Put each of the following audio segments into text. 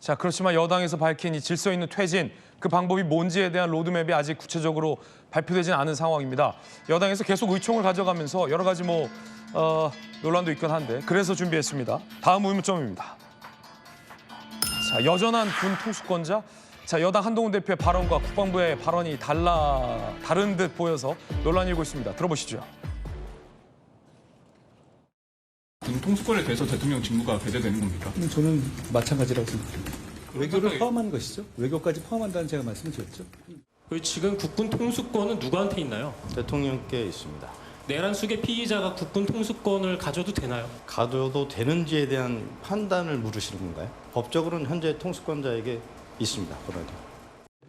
자, 그렇지만 여당에서 밝힌 이 질서 있는 퇴진, 그 방법이 뭔지에 대한 로드맵이 아직 구체적으로 발표되진 않은 상황입니다. 여당에서 계속 의총을 가져가면서 여러 가지 논란도 있긴 한데 그래서 준비했습니다. 다음 의문점입니다. 자, 여전한 군 통수권자? 자, 여당 한동훈 대표의 발언과 국방부의 발언이 다른 듯 보여서 논란이 일고 있습니다. 들어보시죠. 군 통수권에 대해서 대통령 직무가 배제되는 겁니까? 저는 마찬가지라고 생각합니다. 외교를 포함한 것이죠. 외교까지 포함한다는 제가 말씀을 드렸죠. 지금 국군 통수권은 누구한테 있나요? 대통령께 있습니다. 내란숙의 피의자가 국군 통수권을 가져도 되나요? 가져도 되는지에 대한 판단을 물으시는 건가요? 법적으로는 현재 통수권자에게 있습니다. 권한이.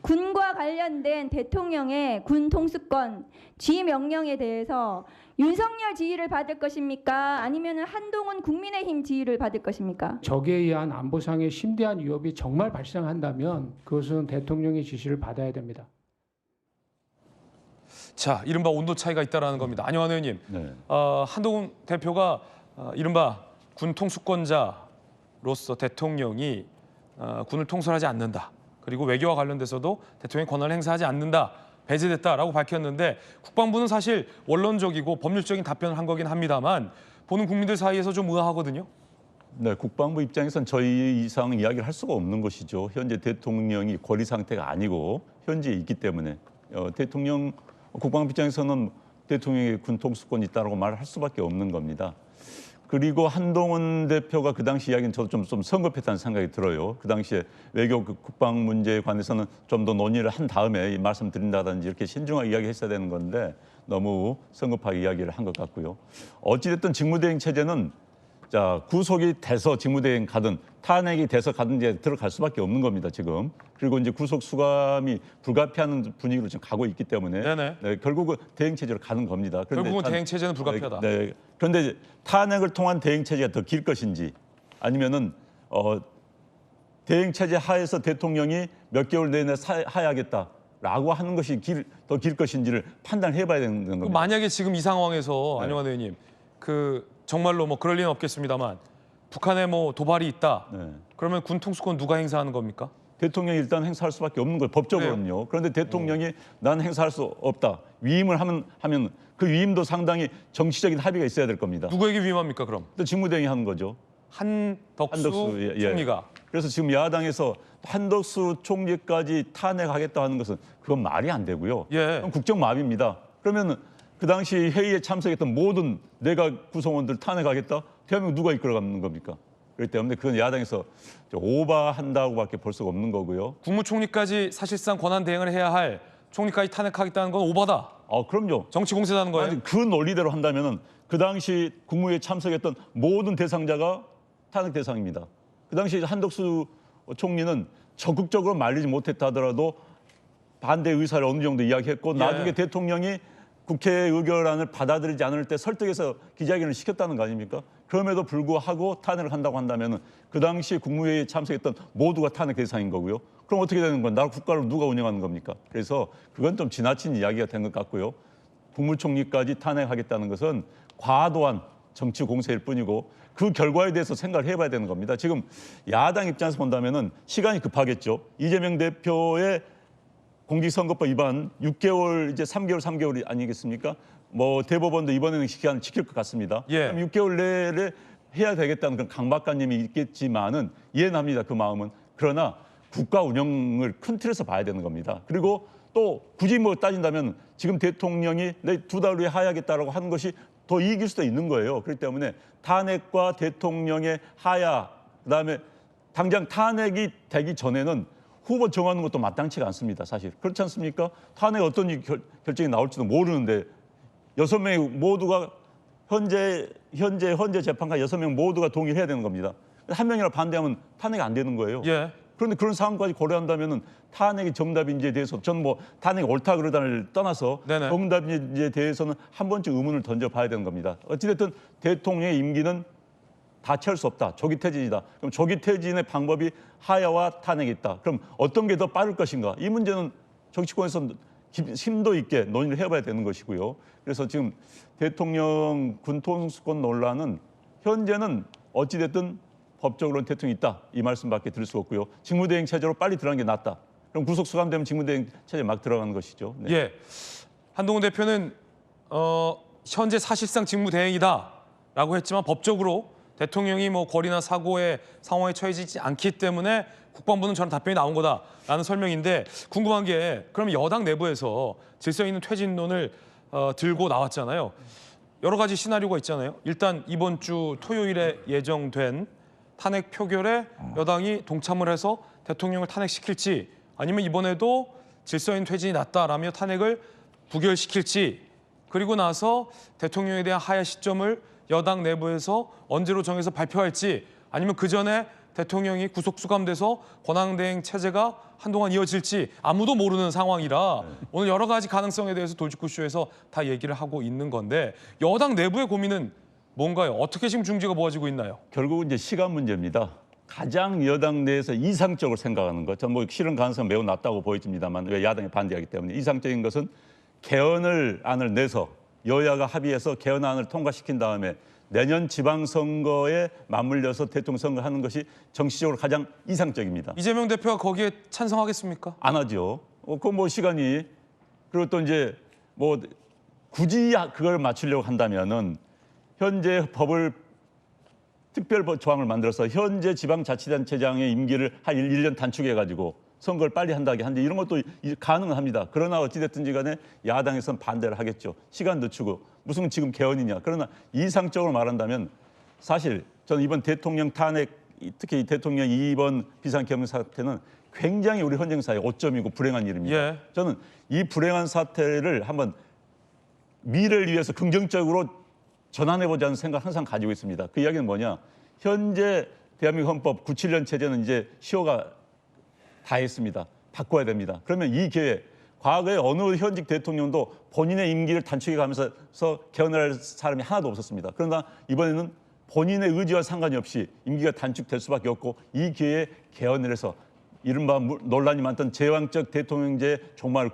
군과 관련된 대통령의 군 통수권 지휘 명령에 대해서 윤석열 지휘를 받을 것입니까? 아니면 한동훈 국민의힘 지휘를 받을 것입니까? 적에 의한 안보상의 심대한 위협이 정말 발생한다면 그것은 대통령의 지시를 받아야 됩니다. 자, 이른바 온도 차이가 있다는 겁니다. 안영환 의원님, 네. 한동훈 대표가 이른바 군 통수권자로서 대통령이 군을 통솔하지 않는다. 그리고 외교와 관련돼서도 대통령의 권한을 행사하지 않는다. 배제됐다라고 밝혔는데 국방부는 사실 원론적이고 법률적인 답변을 한 거긴 합니다만 보는 국민들 사이에서 좀 의아하거든요. 네, 국방부 입장에선 저희 이상 이야기를 할 수가 없는 것이죠. 현재 대통령이 권리 상태가 아니고 현재 있기 때문에 국방부 입장에서는 대통령의 군 통수권이 있다고 말을 할 수밖에 없는 겁니다. 그리고 한동훈 대표가 그 당시 이야기는 저도 좀 성급했다는 생각이 들어요. 그 당시에 외교 국방 문제에 관해서는 좀 더 논의를 한 다음에 말씀드린다든지 이렇게 신중하게 이야기했어야 되는 건데 너무 성급하게 이야기를 한 것 같고요. 어찌됐든 직무대행 체제는 자, 구속이 돼서 직무대행 가든 탄핵이 돼서 가든 이제 들어갈 수밖에 없는 겁니다, 지금. 그리고 이제 구속 수감이 불가피한 분위기로 지금 가고 있기 때문에 네, 결국은 대행 체제로 가는 겁니다. 결국은 대행 체제는 불가피하다. 네, 그런데 탄핵을 통한 대행 체제가 더 길 것인지 아니면은 대행 체제 하에서 대통령이 몇 개월 내내 하야하겠다라고 하는 것이 더 길 것인지를 판단해봐야 되는 겁니다. 만약에 지금 이 상황에서 안영환 의원님 정말로 그럴 리는 없겠습니다만 북한에 도발이 있다. 네. 그러면 군 통수권 누가 행사하는 겁니까? 대통령이 일단 행사할 수밖에 없는 거예요. 법적으로는요. 그런데 대통령이 난 행사할 수 없다. 위임을 하면 그 위임도 상당히 정치적인 합의가 있어야 될 겁니다. 누구에게 위임합니까 그럼? 또 직무대행이 하는 거죠. 한덕수 총리가. 그래서 지금 야당에서 한덕수 총리까지 탄핵하겠다 하는 것은 그건 말이 안 되고요. 그건 국정마비입니다. 그러면 그 당시 회의에 참석했던 모든 내각 구성원들 탄핵하겠다? 대한민국 누가 이끌어가는 겁니까? 그렇기 때문에 그건 야당에서 오바한다고밖에 볼 수가 없는 거고요. 국무총리까지 사실상 권한 대행을 해야 할 총리까지 탄핵하겠다는 건 오바다. 그럼요. 정치 공세라는 거예요. 아니, 그 논리대로 한다면은 그 당시 국무회의에 참석했던 모든 대상자가 탄핵 대상입니다. 그 당시 한덕수 총리는 적극적으로 말리지 못했다 하더라도 반대 의사를 어느 정도 이야기했고 나중에 대통령이 국회 의결안을 받아들이지 않을 때 설득해서 기자회견을 시켰다는 거 아닙니까? 그럼에도 불구하고 탄핵을 한다고 한다면 그 당시 국무회의에 참석했던 모두가 탄핵 대상인 거고요. 그럼 어떻게 되는 건 나라 국가를 누가 운영하는 겁니까? 그래서 그건 좀 지나친 이야기가 된 것 같고요. 국무총리까지 탄핵하겠다는 것은 과도한 정치 공세일 뿐이고 그 결과에 대해서 생각을 해봐야 되는 겁니다. 지금 야당 입장에서 본다면은 시간이 급하겠죠. 이재명 대표의 공직선거법 위반 6개월 이제 3개월 아니겠습니까? 대법원도 이번에는 시간 지킬 것 같습니다. 그럼 6개월 내에 해야 되겠다는 그런 강박관념이 있겠지만은 이해는 합니다. 그 마음은. 그러나 국가 운영을 큰 틀에서 봐야 되는 겁니다. 그리고 또 굳이 따진다면 지금 대통령이 내 2달 후에 하야하겠다라고 하는 것이 더 이길 수도 있는 거예요. 그렇기 때문에 탄핵과 대통령의 하야, 그다음에 당장 탄핵이 되기 전에는 후보 정하는 것도 마땅치가 않습니다. 사실. 그렇지 않습니까? 탄핵 어떤 결정이 나올지도 모르는데 6명 모두가 현재 재판관 6명 모두가 동의를 해야 되는 겁니다. 한 명이라도 반대하면 탄핵이 안 되는 거예요. 그런데 그런 상황까지 고려한다면 탄핵이 정답인지에 대해서 저는 탄핵이 옳다 그러다를 떠나서 정답인지에 대해서는 한 번쯤 의문을 던져봐야 되는 겁니다. 어찌됐든 대통령의 임기는 다 채울 수 없다. 조기 퇴진이다. 그럼 조기 퇴진의 방법이 하야와 탄핵이 있다. 그럼 어떤 게 더 빠를 것인가? 이 문제는 정치권에서 심도 있게 논의를 해봐야 되는 것이고요. 그래서 지금 대통령 군 통수권 논란은 현재는 어찌됐든 법적으로는 대통령이 있다. 이 말씀밖에 드릴 수 없고요. 직무대행 체제로 빨리 들어가는 게 낫다. 그럼 구속 수감되면 직무대행 체제에 막 들어가는 것이죠. 네. 예, 한동훈 대표는 현재 사실상 직무대행이다라고 했지만 법적으로 대통령이 뭐 거리나 사고의 상황에 처해지지 않기 때문에 국방부는 저런 답변이 나온 거다라는 설명인데 궁금한 게 그럼 여당 내부에서 질서 있는 퇴진론을 들고 나왔잖아요. 여러 가지 시나리오가 있잖아요. 일단 이번 주 토요일에 예정된 탄핵 표결에 여당이 동참을 해서 대통령을 탄핵시킬지 아니면 이번에도 질서 있는 퇴진이 낫다라며 탄핵을 부결시킬지 그리고 나서 대통령에 대한 하야 시점을 여당 내부에서 언제로 정해서 발표할지 아니면 그 전에 대통령이 구속 수감돼서 권한대행 체제가 한동안 이어질지 아무도 모르는 상황이라 오늘 여러 가지 가능성에 대해서 돌직구쇼에서 다 얘기를 하고 있는 건데 여당 내부의 고민은 뭔가요? 어떻게 지금 중지가 모아지고 있나요? 결국은 이제 시간 문제입니다. 가장 여당 내에서 이상적으로 생각하는 것, 저는 뭐 실현 가능성 매우 낮다고 보여집니다만 왜 야당이 반대하기 때문에 이상적인 것은 개헌안을 내서 여야가 합의해서 개헌안을 통과시킨 다음에 내년 지방선거에 맞물려서 대통령 선거를 하는 것이 정치적으로 가장 이상적입니다. 이재명 대표가 거기에 찬성하겠습니까? 안 하죠. 그건 뭐 시간이 그리고 또 이제 뭐 굳이 그걸 맞추려고 한다면은 현재 법을 특별 조항을 만들어서 현재 지방자치단체장의 임기를 한 1년 단축해가지고 선거를 빨리 한다게 한데 이런 것도 가능은 합니다. 그러나 어찌됐든지 간에 야당에서는 반대를 하겠죠. 시간 늦추고 무슨 지금 개헌이냐. 그러나 이상적으로 말한다면 사실 저는 이번 대통령 탄핵 특히 대통령 2번 비상경영 사태는 굉장히 우리 헌정사의 오점이고 불행한 일입니다. 예. 저는 이 불행한 사태를 한번 미래를 위해서 긍정적으로 전환해보자는 생각을 항상 가지고 있습니다. 그 이야기는 뭐냐. 현재 대한민국 헌법 97년 체제는 이제 시효가 다 했습니다. 바꿔야 됩니다. 그러면 이 기회에 과거에 어느 현직 대통령도 본인의 임기를 단축해 가면서 개헌을 할 사람이 하나도 없었습니다. 그러나 이번에는 본인의 의지와 상관이 없이 임기가 단축될 수밖에 없고 이 기회에 개헌을 해서 이른바 논란이 많던 제왕적 대통령제 종말을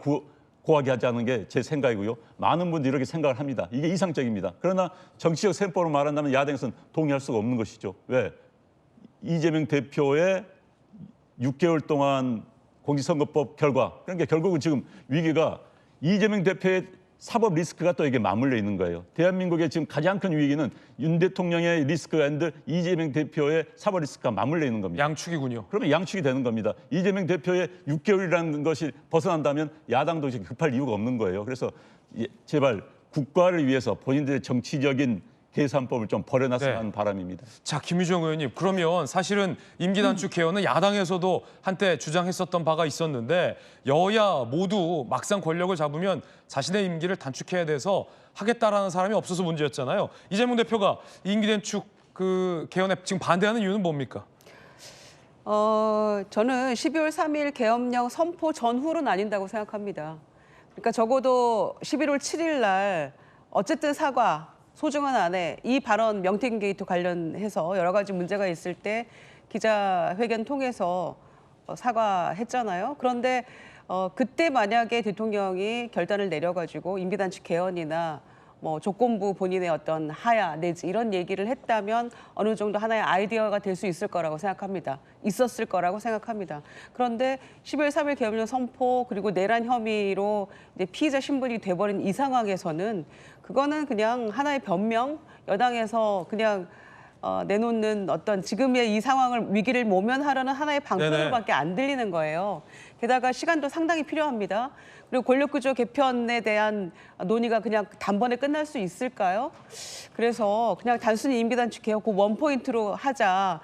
고하게 하지 않는 게 제 생각이고요. 많은 분들이 이렇게 생각을 합니다. 이게 이상적입니다. 그러나 정치적 셈법으로 말한다면 야당에서는 동의할 수가 없는 것이죠. 왜? 이재명 대표의 6개월 동안 공직선거법 결과 그러니까 결국은 지금 위기가 이재명 대표의 사법 리스크가 또 이게 맞물려 있는 거예요. 대한민국의 지금 가장 큰 위기는 윤 대통령의 리스크가 있는데 이재명 대표의 사법 리스크가 맞물려 있는 겁니다. 양축이군요. 그러면 양축이 되는 겁니다. 이재명 대표의 6개월이라는 것이 벗어난다면 야당도 이제 급할 이유가 없는 거예요. 그래서 제발 국가를 위해서 본인들의 정치적인 계산법을 좀 버려놨으면 하는 바람입니다. 자, 김유정 의원님, 그러면 사실은 임기 단축 개헌은 야당에서도 한때 주장했었던 바가 있었는데 여야 모두 막상 권력을 잡으면 자신의 임기를 단축해야 돼서 하겠다라는 사람이 없어서 문제였잖아요. 이재명 대표가 임기 단축 개헌에 지금 반대하는 이유는 뭡니까? 저는 12월 3일 계엄령 선포 전후로 나뉜다고 생각합니다. 그러니까 적어도 11월 7일 날 어쨌든 사과 소중한 안에 이 발언 명태균 게이트 관련해서 여러 가지 문제가 있을 때 기자회견 통해서 사과했잖아요. 그런데 그때 만약에 대통령이 결단을 내려가지고 임기단축 개헌이나 뭐 조건부 본인의 어떤 하야 내지 이런 얘기를 했다면 어느 정도 하나의 아이디어가 될 수 있을 거라고 생각합니다. 있었을 거라고 생각합니다. 그런데 12월 3일 계엄령 선포 그리고 내란 혐의로 이제 피의자 신분이 돼버린 이 상황에서는 그거는 그냥 하나의 변명, 여당에서 그냥 내놓는 어떤 지금의 이 상황을 위기를 모면하려는 하나의 방편으로밖에 안 들리는 거예요. 게다가 시간도 상당히 필요합니다. 그리고 권력구조 개편에 대한 논의가 그냥 단번에 끝날 수 있을까요? 그래서 그냥 단순히 임기단축 개혁 그 원포인트로 하자.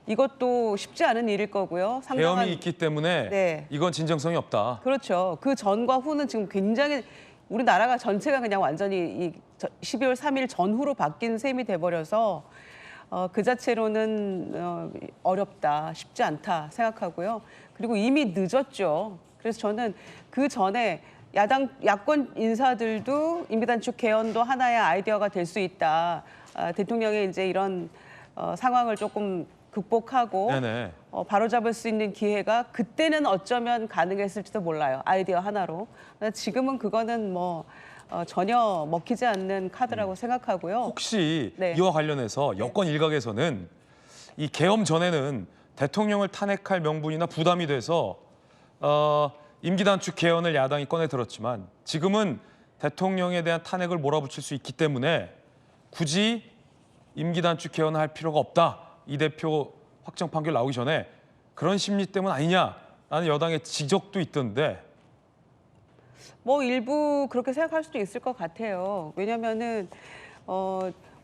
이것도 쉽지 않은 일일 거고요. 계엄이 있기 때문에 네. 이건 진정성이 없다. 그렇죠. 그 전과 후는 지금 굉장히 우리나라가 전체가 그냥 완전히 이 12월 3일 전후로 바뀐 셈이 돼버려서 그 자체로는 어렵다, 쉽지 않다 생각하고요. 그리고 이미 늦었죠. 그래서 저는 그 전에 야권 인사들도 임기단축 개헌도 하나의 아이디어가 될 수 있다. 대통령의 이제 이런 상황을 조금 극복하고 바로잡을 수 있는 기회가 그때는 어쩌면 가능했을지도 몰라요. 아이디어 하나로. 지금은 그거는 뭐 전혀 먹히지 않는 카드라고 생각하고요. 혹시 이와 관련해서 여권 일각에서는 이 계엄 전에는 대통령을 탄핵할 명분이나 부담이 돼서 임기 단축 개헌을 야당이 꺼내 들었지만 지금은 대통령에 대한 탄핵을 몰아붙일 수 있기 때문에 굳이 임기 단축 개헌을 할 필요가 없다. 이 대표 확정 판결 나오기 전에 그런 심리 때문 아니냐라는 여당의 지적도 있던데. 뭐 일부 그렇게 생각할 수도 있을 것 같아요. 왜냐면은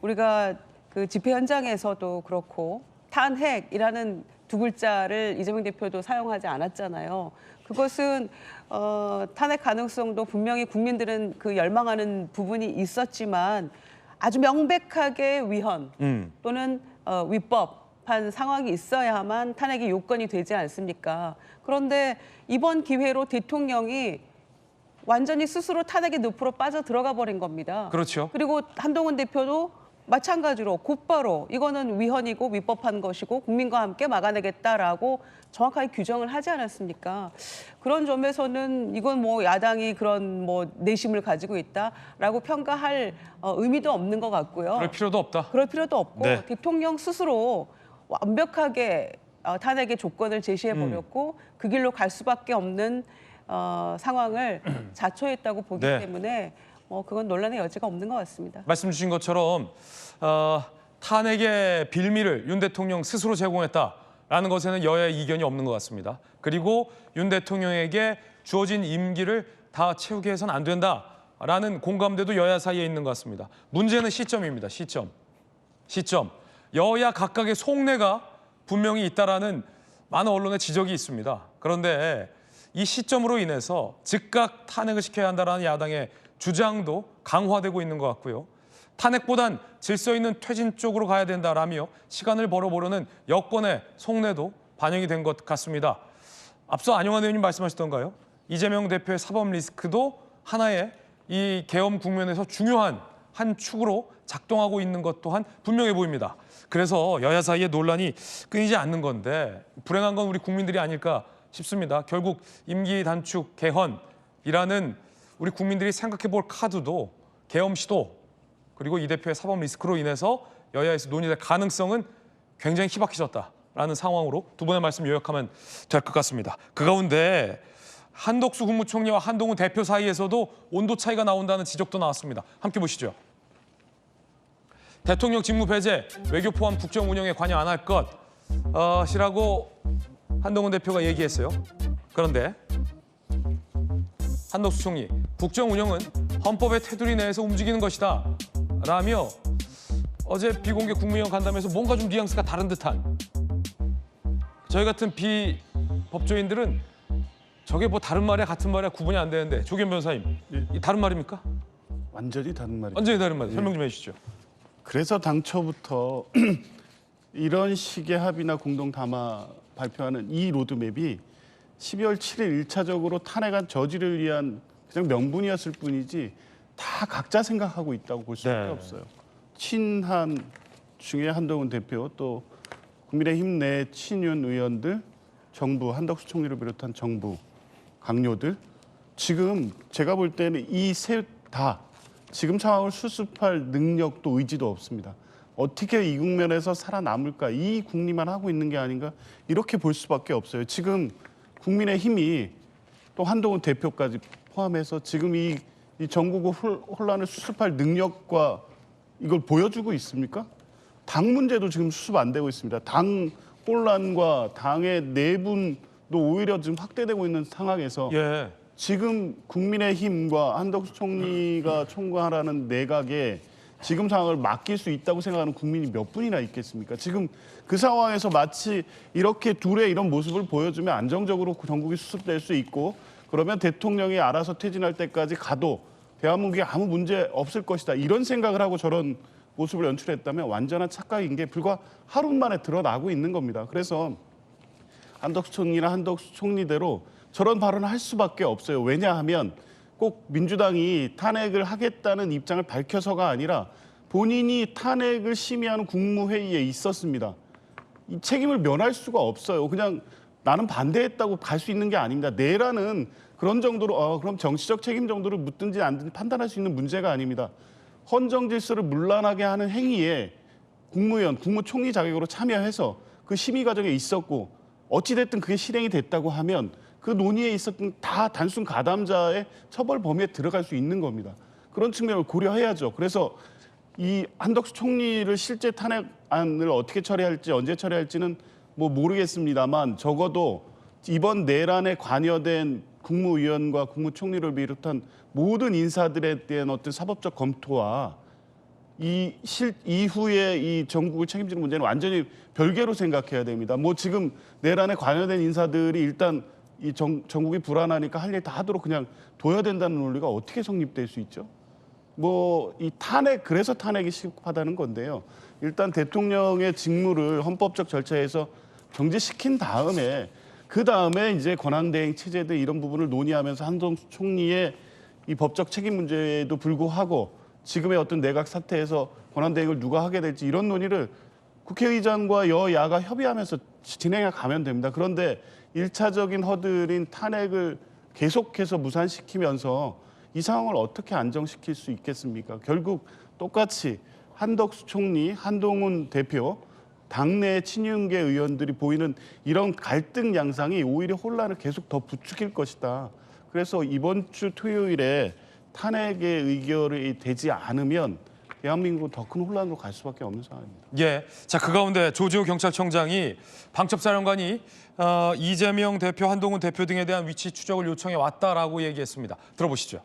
우리가 그 집회 현장에서도 그렇고 탄핵이라는 두 글자를 이재명 대표도 사용하지 않았잖아요. 그것은 탄핵 가능성도 분명히 국민들은 그 열망하는 부분이 있었지만 아주 명백하게 위헌 또는 위법한 상황이 있어야만 탄핵이 요건이 되지 않습니까? 그런데 이번 기회로 대통령이 완전히 스스로 탄핵의 늪으로 빠져 들어가 버린 겁니다. 그렇죠. 그리고 한동훈 대표도 마찬가지로 곧바로 이거는 위헌이고 위법한 것이고 국민과 함께 막아내겠다라고 정확하게 규정을 하지 않았습니까? 그런 점에서는 이건 뭐 야당이 그런 뭐 내심을 가지고 있다라고 평가할 의미도 없는 것 같고요. 그럴 필요도 없다. 그럴 필요도 없고 네. 대통령 스스로 완벽하게 탄핵의 조건을 제시해 버렸고 그 길로 갈 수밖에 없는 상황을 자초했다고 보기 네. 때문에 그건 논란의 여지가 없는 것 같습니다. 말씀 주신 것처럼 탄핵의 빌미를 윤 대통령 스스로 제공했다라는 것에는 여야의 이견이 없는 것 같습니다. 그리고 윤 대통령에게 주어진 임기를 다 채우게 해서는 안 된다라는 공감대도 여야 사이에 있는 것 같습니다. 문제는 시점입니다. 시점. 여야 각각의 속내가 분명히 있다라는 많은 언론의 지적이 있습니다. 그런데 이 시점으로 인해서 즉각 탄핵을 시켜야 한다라는 야당의 주장도 강화되고 있는 것 같고요. 탄핵보단 질서 있는 퇴진 쪽으로 가야 된다라며 시간을 벌어보려는 여권의 속내도 반영이 된 것 같습니다. 앞서 안영환 의원님 말씀하셨던가요? 이재명 대표의 사법 리스크도 하나의 이 계엄 국면에서 중요한 한 축으로 작동하고 있는 것 또한 분명해 보입니다. 그래서 여야 사이의 논란이 끊이지 않는 건데 불행한 건 우리 국민들이 아닐까 싶습니다. 결국 임기 단축 개헌이라는 우리 국민들이 생각해 볼 카드도 계엄 시도 그리고 이 대표의 사법 리스크로 인해서 여야에서 논의될 가능성은 굉장히 희박해졌다라는 상황으로 두 분의 말씀 요약하면 될 것 같습니다. 그 가운데 한덕수 국무총리와 한동훈 대표 사이에서도 온도 차이가 나온다는 지적도 나왔습니다. 함께 보시죠. 대통령 직무 배제, 외교 포함 국정 운영에 관여 안 할 것이라고 한동훈 대표가 얘기했어요. 그런데 한덕수 총리, 국정 운영은 헌법의 테두리 내에서 움직이는 것이다 라며 어제 비공개 국무위원 간담회에서 뭔가 좀 뉘앙스가 다른 듯한, 저희 같은 비법조인들은 저게 뭐 다른 말이야 같은 말이야 구분이 안 되는데 조계현 변호사님, 이 다른 말입니까? 완전히 다른 말이죠. 완전히 다른 말이에요. 설명 좀 해주시죠. 그래서 당초부터 이런 식의 합의나 공동 담화 발표하는 이 로드맵이 12월 7일 1차적으로 탄핵안 저지를 위한 그냥 명분이었을 뿐이지 다 각자 생각하고 있다고 볼 수밖에 없어요. 친한 중에 한동훈 대표, 또 국민의힘 내 친윤 의원들, 정부, 한덕수 총리를 비롯한 정부 강요들, 지금 제가 볼 때는 이 셋 다 지금 상황을 수습할 능력도 의지도 없습니다. 어떻게 이 국면에서 살아남을까, 이 궁리만 하고 있는 게 아닌가, 이렇게 볼 수밖에 없어요. 지금 국민의힘이 또 한동훈 대표까지 포함해서 지금 이 전국의 혼란을 수습할 능력과 이걸 보여주고 있습니까? 당 문제도 지금 수습 안 되고 있습니다. 당 혼란과 당의 내분도 오히려 지금 확대되고 있는 상황에서 지금 국민의힘과 한덕수 총리가 총괄하는 내각에 지금 상황을 맡길 수 있다고 생각하는 국민이 몇 분이나 있겠습니까? 지금 그 상황에서 마치 이렇게 둘의 이런 모습을 보여주면 안정적으로 전국이 수습될 수 있고, 그러면 대통령이 알아서 퇴진할 때까지 가도 대한민국에 아무 문제 없을 것이다, 이런 생각을 하고 저런 모습을 연출했다면 완전한 착각인 게 불과 하루 만에 드러나고 있는 겁니다. 그래서 한덕수 총리나 한덕수 총리대로 저런 발언을 할 수밖에 없어요. 왜냐하면 꼭 민주당이 탄핵을 하겠다는 입장을 밝혀서가 아니라 본인이 탄핵을 심의하는 국무회의에 있었습니다. 이 책임을 면할 수가 없어요. 그냥 나는 반대했다고 갈 수 있는 게 아닙니다. 내라는 그런 정도로 그럼 정치적 책임 정도를 묻든지 안 든지 판단할 수 있는 문제가 아닙니다. 헌정 질서를 문란하게 하는 행위에 국무위원, 국무총리 자격으로 참여해서 그 심의 과정에 있었고 어찌됐든 그게 실행이 됐다고 하면 그 논의에 있었던 다 단순 가담자의 처벌 범위에 들어갈 수 있는 겁니다. 그런 측면을 고려해야죠. 그래서 이 한덕수 총리를 실제 탄핵안을 어떻게 처리할지 언제 처리할지는 뭐 모르겠습니다만 적어도 이번 내란에 관여된 국무위원과 국무총리를 비롯한 모든 인사들에 대한 어떤 사법적 검토와 이후에 이 정국을 책임지는 문제는 완전히 별개로 생각해야 됩니다. 뭐 지금 내란에 관여된 인사들이 일단 이 정국이 불안하니까 할 일 다 하도록 그냥 둬야 된다는 논리가 어떻게 성립될 수 있죠? 뭐 이 탄핵, 그래서 탄핵이 시급하다는 건데요. 일단 대통령의 직무를 헌법적 절차에서 정지시킨 다음에 그 다음에 이제 권한대행 체제들 이런 부분을 논의하면서 한동수 총리의 이 법적 책임 문제에도 불구하고 지금의 어떤 내각 사태에서 권한대행을 누가 하게 될지 이런 논의를 국회의장과 여야가 협의하면서 진행해 가면 됩니다. 그런데 1차적인 허들인 탄핵을 계속해서 무산시키면서 이 상황을 어떻게 안정시킬 수 있겠습니까? 결국 똑같이 한덕수 총리, 한동훈 대표, 당내 친윤계 의원들이 보이는 이런 갈등 양상이 오히려 혼란을 계속 더 부추길 것이다. 그래서 이번 주 토요일에 탄핵의 의결이 되지 않으면 대한민국은 더 큰 혼란으로 갈 수밖에 없는 상황입니다. 예, 자, 그 가운데 조지호 경찰청장이 방첩사령관이 이재명 대표, 한동훈 대표 등에 대한 위치 추적을 요청해 왔다라고 얘기했습니다. 들어보시죠.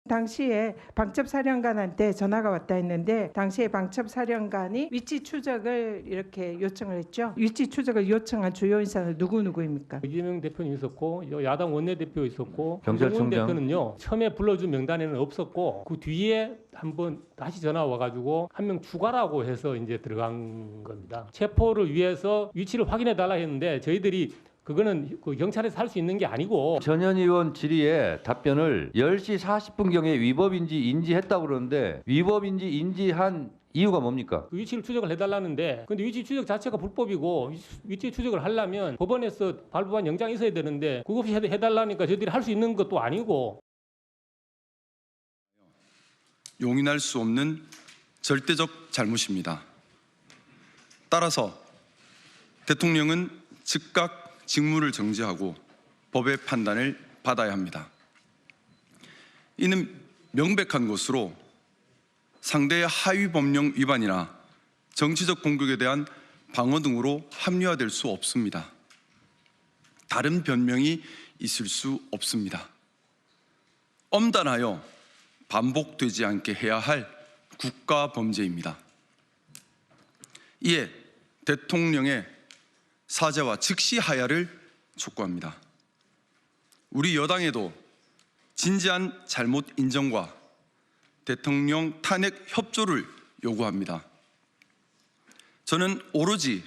당시에 방첩사령관한테 전화가 왔다 했는데 당시에 방첩사령관이 위치 추적을 이렇게 요청을 했죠. 위치 추적을 요청한 주요 인사는 누구입니까? 이재명 대표님 있었고 야당 원내대표 있었고 경찰청장. 한동훈 대표는요. 처음에 불러준 명단에는 없었고 그 뒤에 한번 다시 전화 와가지고 한 명 추가라고 해서 이제 들어간 겁니다. 체포를 위해서 위치를 확인해 달라 했는데 저희들이 그거는 그 경찰에서 할 수 있는 게 아니고 전현 의원 질의에 답변을 10시 40분경에 위법인지 인지했다고 그러는데 위법인지 인지한 이유가 뭡니까? 그 위치를 추적을 해달라는데 근데 위치 추적 자체가 불법이고 위치 추적을 하려면 법원에서 발부한 영장이 있어야 되는데 그거 없이 해달라니까 저희들이 할 수 있는 것도 아니고. 용인할 수 없는 절대적 잘못입니다. 따라서 대통령은 즉각 직무를 정지하고 법의 판단을 받아야 합니다. 이는 명백한 것으로 상대의 하위 법령 위반이나 정치적 공격에 대한 방어 등으로 합리화될 수 없습니다. 다른 변명이 있을 수 없습니다. 엄단하여 반복되지 않게 해야 할 국가 범죄입니다. 이에 대통령의 사죄와 즉시 하야를 촉구합니다. 우리 여당에도 진지한 잘못 인정과 대통령 탄핵 협조를 요구합니다. 저는 오로지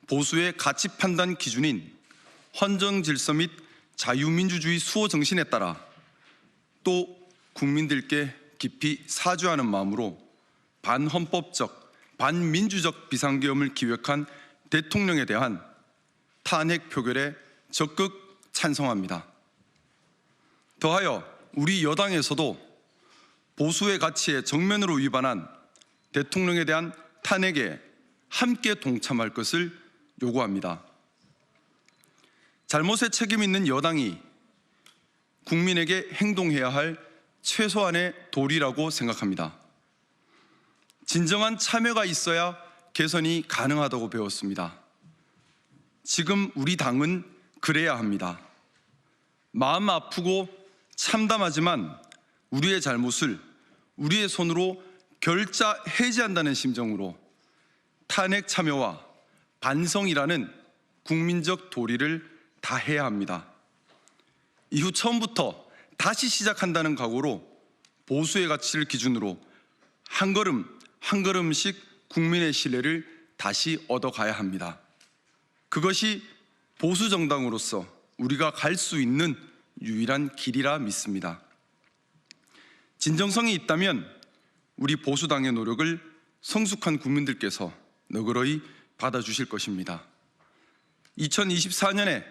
보수의 가치 판단 기준인 헌정 질서 및 자유민주주의 수호 정신에 따라 또 국민들께 깊이 사죄하는 마음으로 반헌법적, 반민주적 비상계엄을 기획한 대통령에 대한 탄핵 표결에 적극 찬성합니다. 더하여 우리 여당에서도 보수의 가치에 정면으로 위반한 대통령에 대한 탄핵에 함께 동참할 것을 요구합니다. 잘못에 책임 있는 여당이 국민에게 행동해야 할 최소한의 도리라고 생각합니다. 진정한 참여가 있어야 개선이 가능하다고 배웠습니다. 지금 우리 당은 그래야 합니다. 마음 아프고 참담하지만 우리의 잘못을 우리의 손으로 결자 해지한다는 심정으로 탄핵 참여와 반성이라는 국민적 도리를 다해야 합니다. 이후 처음부터 다시 시작한다는 각오로 보수의 가치를 기준으로 한 걸음 한 걸음씩 국민의 신뢰를 다시 얻어가야 합니다. 그것이 보수 정당으로서 우리가 갈 수 있는 유일한 길이라 믿습니다. 진정성이 있다면 우리 보수당의 노력을 성숙한 국민들께서 너그러이 받아주실 것입니다. 2024년에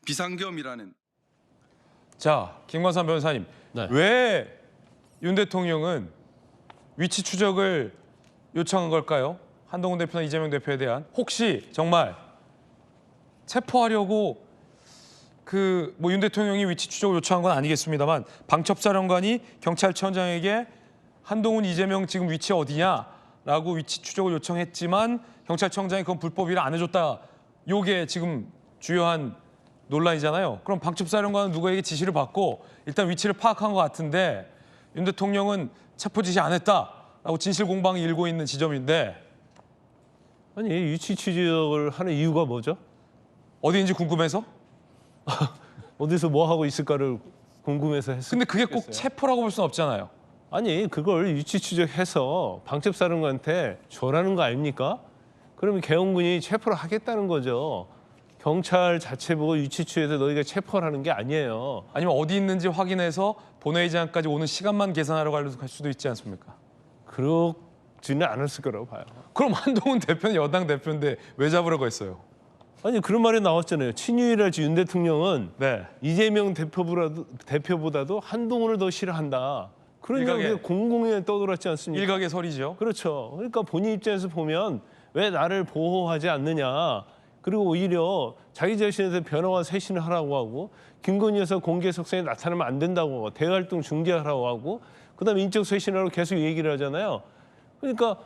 비상계엄이라는 자, 김광삼 변호사님, 네. 왜 윤 대통령은 위치 추적을 요청한 걸까요? 한동훈 대표나 이재명 대표에 대한 혹시 정말 체포하려고 윤 대통령이 위치 추적을 요청한 건 아니겠습니다만 방첩사령관이 경찰청장에게 한동훈, 이재명 지금 위치 어디냐라고 위치 추적을 요청했지만 경찰청장이 그건 불법이라 안 해줬다. 요게 지금 주요한 논란이잖아요. 그럼 방첩사령관은 누구에게 지시를 받고 일단 위치를 파악한 것 같은데 윤 대통령은 체포 지시 안 했다라고 진실 공방이 일고 있는 지점인데 아니 위치 추적을 하는 이유가 뭐죠? 어디인지 궁금해서? 어디서 뭐 하고 있을까를 궁금해서 했어요. 근데 그게 꼭 체포라고 볼 수는 없잖아요. 아니 그걸 위치 추적해서 방첩사령관한테 줘라는 거 아닙니까? 그러면 계엄군이 체포를 하겠다는 거죠. 경찰 자체 보고 위치 추적해서 너희가 체포를 하는 게 아니에요. 아니면 어디 있는지 확인해서 본회의장까지 오는 시간만 계산하러 갈 수도 있지 않습니까? 그렇지는 않았을 거라고 봐요. 그럼 한동훈 대표는 여당 대표인데 왜 잡으려고 했어요? 아니 그런 말이 나왔잖아요. 친윤이랄지 윤 대통령은 네. 이재명 대표보다도 한동훈을 더 싫어한다. 그런 얘기가 공공연히 떠돌았지 않습니까? 일각의 설이죠. 그렇죠. 그러니까 본인 입장에서 보면 왜 나를 보호하지 않느냐. 그리고 오히려 자기 자신에 대해 변화와 쇄신을 하라고 하고 김건희 여사 공개 석상에 나타나면 안 된다고 하고 대활동 중지하라고 하고 그다음에 인적 쇄신하라고 계속 얘기를 하잖아요. 그러니까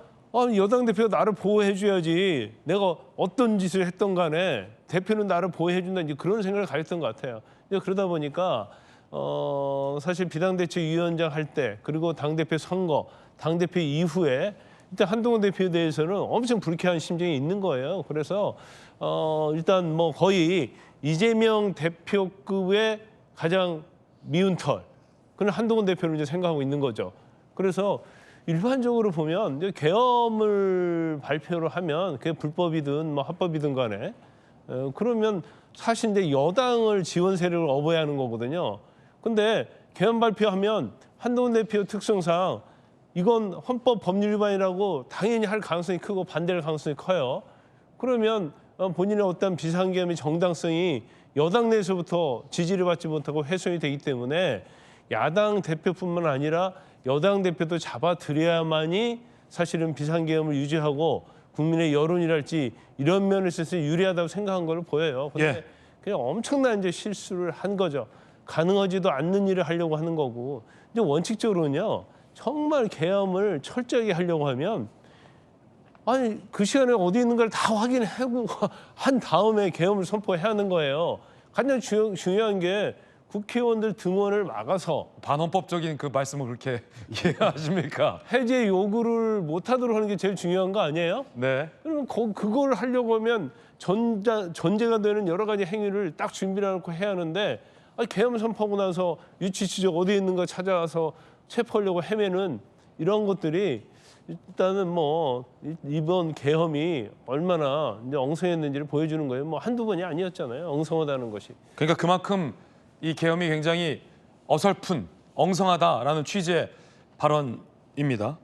여당 대표가 나를 보호해줘야지 내가 어떤 짓을 했던 간에 대표는 나를 보호해준다 이제 그런 생각을 가졌던 것 같아요. 그러다 보니까 사실 비당대책위원장 할 때 그리고 당대표 선거, 당대표 이후에 일단 한동훈 대표에 대해서는 엄청 불쾌한 심정이 있는 거예요. 그래서 일단 뭐 거의 이재명 대표급의 가장 미운 털, 그건 한동훈 대표를 이제 생각하고 있는 거죠. 그래서 일반적으로 보면 이제 계엄을 발표를 하면 그게 불법이든 뭐 합법이든 간에 그러면 사실 이제 여당을 지원 세력을 업어야 하는 거거든요. 근데 계엄 발표하면 한동훈 대표 특성상 이건 헌법 법률 위반이라고 당연히 할 가능성이 크고 반대할 가능성이 커요. 그러면 본인의 어떤 비상계엄의 정당성이 여당 내에서부터 지지를 받지 못하고 훼손이 되기 때문에 야당 대표뿐만 아니라 여당 대표도 잡아들여야만이 사실은 비상계엄을 유지하고 국민의 여론이랄지 이런 면에 있어서 유리하다고 생각한 걸로 보여요. 근데 그냥 엄청난 이제 실수를 한 거죠. 가능하지도 않는 일을 하려고 하는 거고 이제 원칙적으로는요. 정말 계엄을 철저하게 하려고 하면 아니 그 시간에 어디 있는가를 다 확인하고 한 다음에 계엄을 선포해야 하는 거예요. 가장 중요한 게 국회의원들 등원을 막아서 반헌법적인 그 말씀을 그렇게 이해하십니까? 해제 요구를 못하도록 하는 게 제일 중요한 거 아니에요? 네. 그러면 그걸 하려고 하면 전제가 되는 여러 가지 행위를 딱 준비해 놓고 해야 하는데 계엄 선포하고 나서 유치 추적 어디에 있는가 찾아와서 체포하려고 헤매는 이런 것들이 일단은 뭐 이번 계엄이 얼마나 이제 엉성했는지를 보여주는 거예요. 뭐 한두 번이 아니었잖아요. 엉성하다는 것이. 그러니까 그만큼 이 계엄이 굉장히 어설픈, 엉성하다라는 취지의 발언입니다.